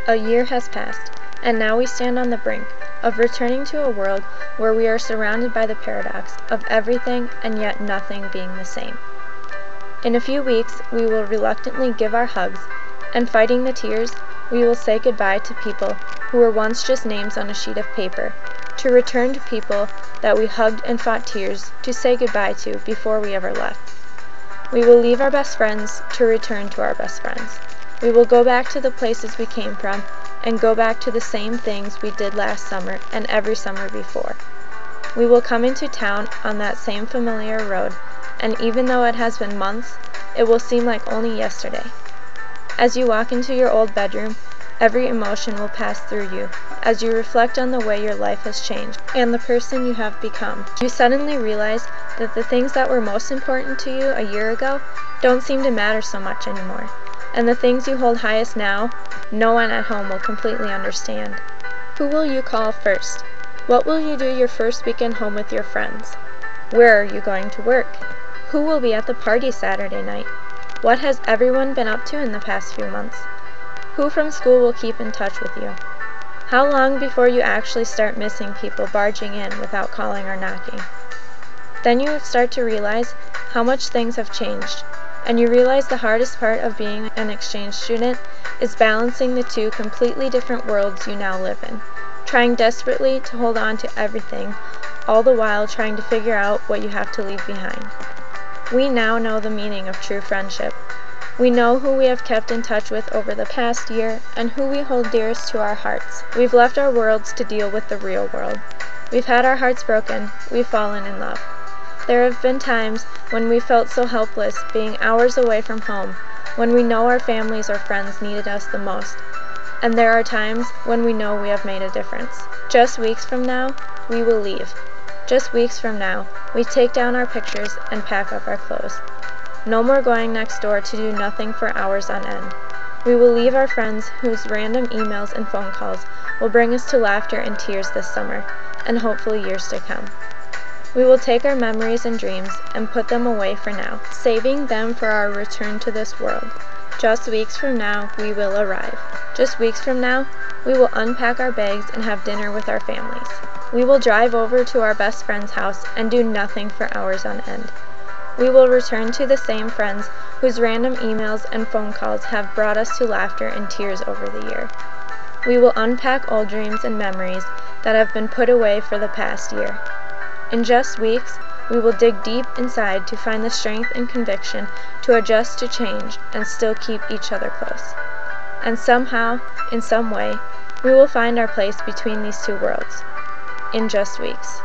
A year has passed, and now we stand on the brink of returning to a world where we are surrounded by the paradox of everything and yet nothing being the same. In a few weeks, we will reluctantly give our hugs, and fighting the tears, we will say goodbye to people who were once just names on a sheet of paper, to return to people that we hugged and fought tears to say goodbye to before we ever left. We will leave our best friends to return to our best friends. We will go back to the places we came from and go back to the same things we did last summer and every summer before. We will come into town on that same familiar road, and even though it has been months, it will seem like only yesterday. As you walk into your old bedroom, every emotion will pass through you as you reflect on the way your life has changed and the person you have become. You suddenly realize that the things that were most important to you a year ago don't seem to matter so much anymore. And the things you hold highest now, no one at home will completely understand. Who will you call first? What will you do your first weekend home with your friends? Where are you going to work? Who will be at the party Saturday night? What has everyone been up to in the past few months? Who from school will keep in touch with you? How long before you actually start missing people barging in without calling or knocking? Then you start to realize how much things have changed. And you realize the hardest part of being an exchange student is balancing the two completely different worlds you now live in, trying desperately to hold on to everything, all the while trying to figure out what you have to leave behind. We now know the meaning of true friendship. We know who we have kept in touch with over the past year and who we hold dearest to our hearts. We've left our worlds to deal with the real world. We've had our hearts broken. We've fallen in love. There have been times when we felt so helpless being hours away from home, when we know our families or friends needed us the most. And there are times when we know we have made a difference. Just weeks from now, we will leave. Just weeks from now, we take down our pictures and pack up our clothes. No more going next door to do nothing for hours on end. We will leave our friends whose random emails and phone calls will bring us to laughter and tears this summer, and hopefully years to come. We will take our memories and dreams and put them away for now, saving them for our return to this world. Just weeks from now, we will arrive. Just weeks from now, we will unpack our bags and have dinner with our families. We will drive over to our best friend's house and do nothing for hours on end. We will return to the same friends whose random emails and phone calls have brought us to laughter and tears over the year. We will unpack old dreams and memories that have been put away for the past year. In just weeks, we will dig deep inside to find the strength and conviction to adjust to change and still keep each other close. And somehow, in some way, we will find our place between these two worlds. In just weeks.